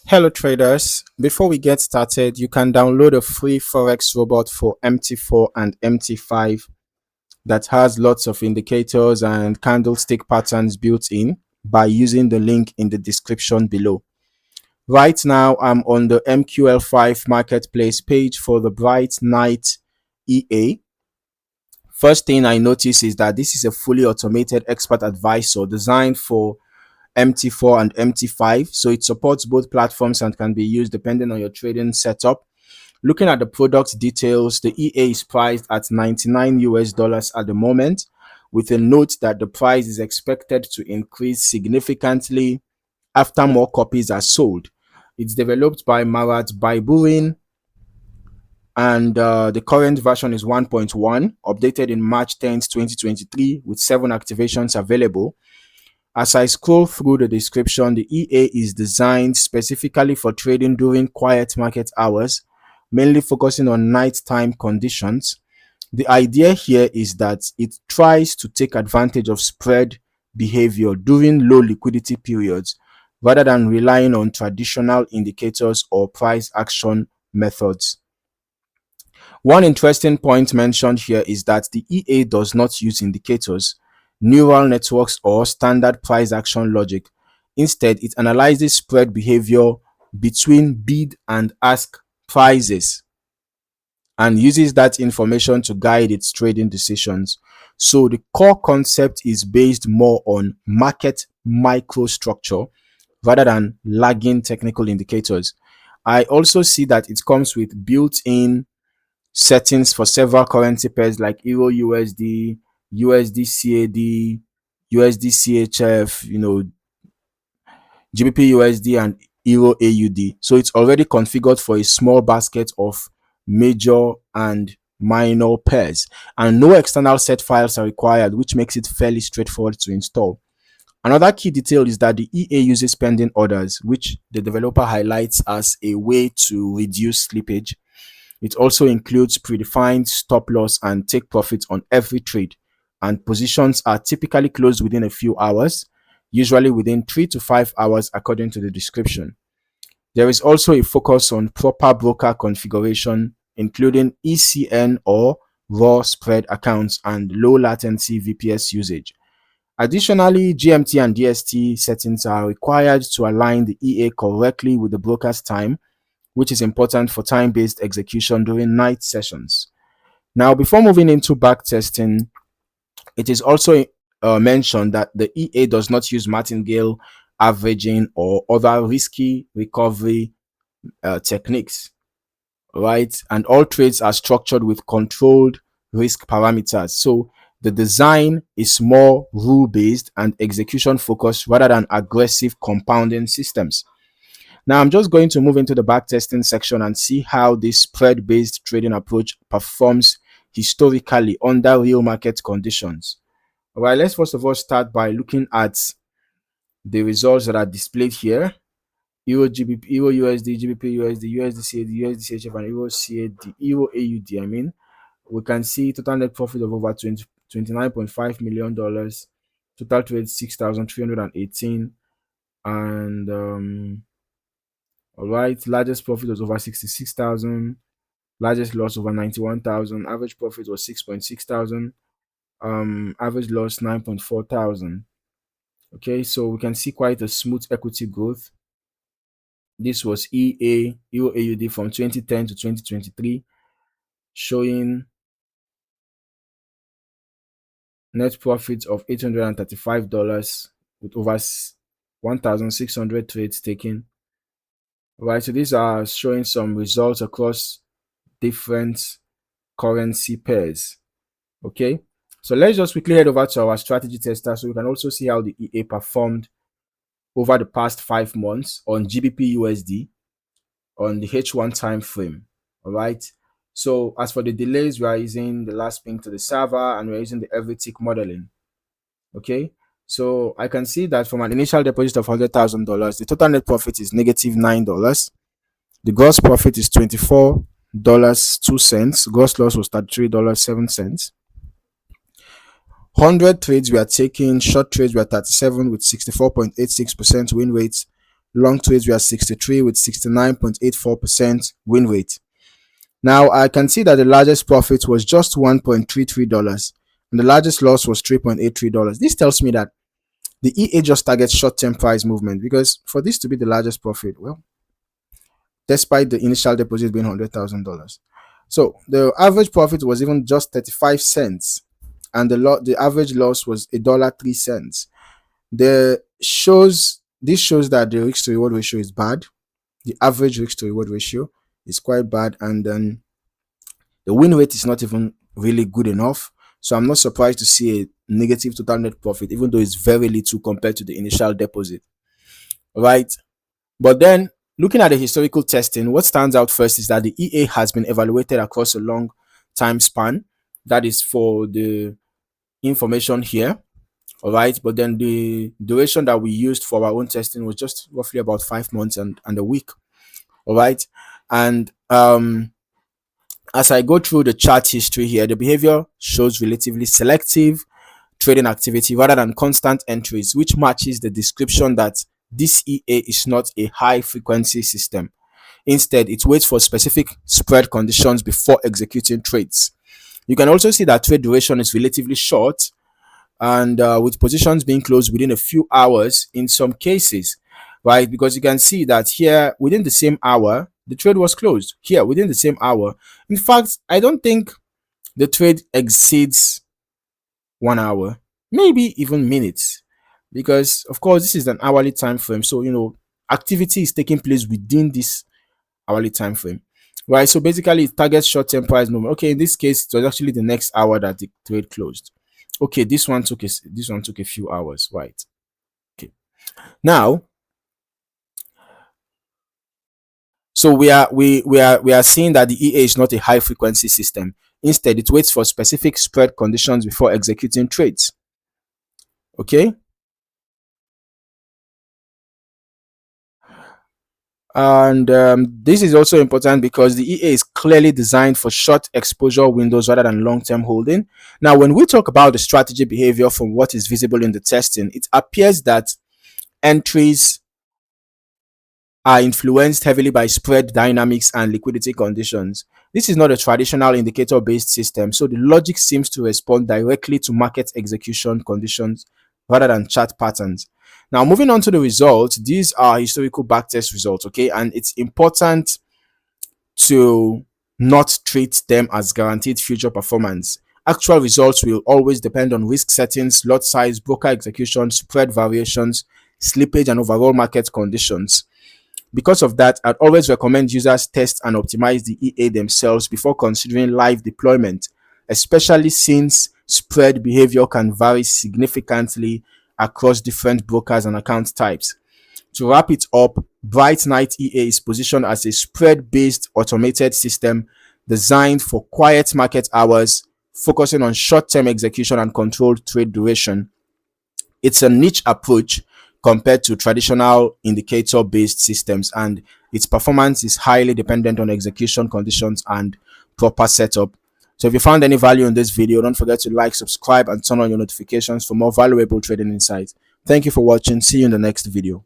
Hello traders, before we get started, you can download a free Forex robot for MT4 and MT5 that has lots of indicators and candlestick patterns built in by using the link in the description below. Right now, I'm on the MQL5 marketplace page for the Bright Night EA. First thing I notice is that this is a fully automated expert advisor designed for MT4 and MT5, so it supports both platforms and can be used depending on your trading setup. Looking at the product details, the EA is priced at 99 US dollars at the moment, with a note that the price is expected to increase significantly after more copies are sold. It's developed by Marat Baiburin, and the current version is 1.1, updated in March 10th, 2023, with 7 activations available. As I scroll through the description, the EA is designed specifically for trading during quiet market hours, mainly focusing on nighttime conditions. The idea here is that it tries to take advantage of spread behavior during low liquidity periods rather than relying on traditional indicators or price action methods. One interesting point mentioned here is that the EA does not use indicators, neural networks, or standard price action logic. Instead, it analyzes spread behavior between bid and ask prices and uses that information to guide its trading decisions. So the core concept is based more on market microstructure rather than lagging technical indicators. I also see that it comes with built-in settings for several currency pairs like Euro USD, USD CAD, USD CHF, GBP USD, and Euro AUD. So it's already configured for a small basket of major and minor pairs, and no external set files are required, which makes it fairly straightforward to install. Another key detail is that the EA uses pending orders, which the developer highlights as a way to reduce slippage. It also includes predefined stop loss and take profits on every trade, and positions are typically closed within a few hours, usually within 3 to 5 hours according to the description. There is also a focus on proper broker configuration, including ECN or raw spread accounts and low latency VPS usage. Additionally, GMT and DST settings are required to align the EA correctly with the broker's time, which is important for time-based execution during night sessions. Now, before moving into backtesting, it is also mentioned that the EA does not use martingale averaging or other risky recovery techniques, right? And all trades are structured with controlled risk parameters. So the design is more rule-based and execution-focused rather than aggressive compounding systems. Now, I'm just going to move into the backtesting section and see how this spread-based trading approach performs historically under real market conditions. All right, let's first of all start by looking at the results that are displayed here. Euro GBP, Euro USD, GBP USD, USD CAD, USD CHF, and Euro CAD, Euro AUD. We can see total net profit of over $29.5 million, total trade 6,318, and all right, largest profit was over 66,000, largest loss over 91,000, average profit was 6.6 thousand, average loss 9.4 thousand. Okay, so we can see quite a smooth equity growth. This was EA, Euro AUD from 2010 to 2023, showing net profit of $835 with over 1,600 trades taken. All right, so these are showing some results across different currency pairs. Okay, so let's just quickly head over to our strategy tester so we can also see how the EA performed over the past 5 months on GBP USD on the H1 time frame. All right, so as for the delays, we are using the last ping to the server and we're using the every tick modeling. Okay, so I can see that from an initial deposit of $100,000, the total net profit is negative $9. The gross profit is $24.02. Gross loss was $33.07. 100 trades we are taking, short trades we are 37 with 64.86% win rates. long trades were 63 with 69.84% win rate. Now I can see that the largest profit was just $1.33 and the largest loss was $3.83. This tells me that the EA just targets short-term price movement, because for this to be the largest profit, well, despite the initial deposit being $100,000. So the average profit was even just 35 cents, and the average loss was $1.03. This shows that the risk to reward ratio is bad. The average risk to reward ratio is quite bad, and then the win rate is not even really good enough. So I'm not surprised to see a negative total net profit, even though it's very little compared to the initial deposit, right? But then, looking at the historical testing, what stands out first is that the EA has been evaluated across a long time span. That is for the information here, all right? But then the duration that we used for our own testing was just roughly about 5 months and a week, all right? And as I go through the chart history here, the behavior shows relatively selective trading activity rather than constant entries, which matches the description that this EA is not a high frequency system. Instead, it waits for specific spread conditions before executing trades. You can also see that trade duration is relatively short, and with positions being closed within a few hours in some cases, right? Because you can see that here within the same hour, the trade was closed. Here within the same hour. In fact, I don't think the trade exceeds 1 hour, maybe even minutes, because of course this is an hourly time frame. So activity is taking place within this hourly time frame, right? So basically it targets short-term price movement. Okay, in this case it was actually the next hour that the trade closed. Okay, this one took a few hours, right? Okay, now so we are seeing that the EA is not a high frequency system. Instead, it waits for specific spread conditions before executing trades. Okay, and this is also important because the EA is clearly designed for short exposure windows rather than long-term holding. Now, when we talk about the strategy behavior from what is visible in the testing, it appears that entries are influenced heavily by spread dynamics and liquidity conditions. This is not a traditional indicator-based system, so the logic seems to respond directly to market execution conditions rather than chart patterns. Now, moving on to the results, these are historical backtest results, okay? And it's important to not treat them as guaranteed future performance. Actual results will always depend on risk settings, lot size, broker execution, spread variations, slippage, and overall market conditions. Because of that, I'd always recommend users test and optimize the EA themselves before considering live deployment, especially since spread behavior can vary significantly across different brokers and account types. To wrap it up, Bright Night EA is positioned as a spread-based automated system designed for quiet market hours, focusing on short-term execution and controlled trade duration. It's a niche approach compared to traditional indicator-based systems, and its performance is highly dependent on execution conditions and proper setup. So if you found any value in this video, don't forget to like, subscribe, and turn on your notifications for more valuable trading insights. Thank you for watching. See you in the next video.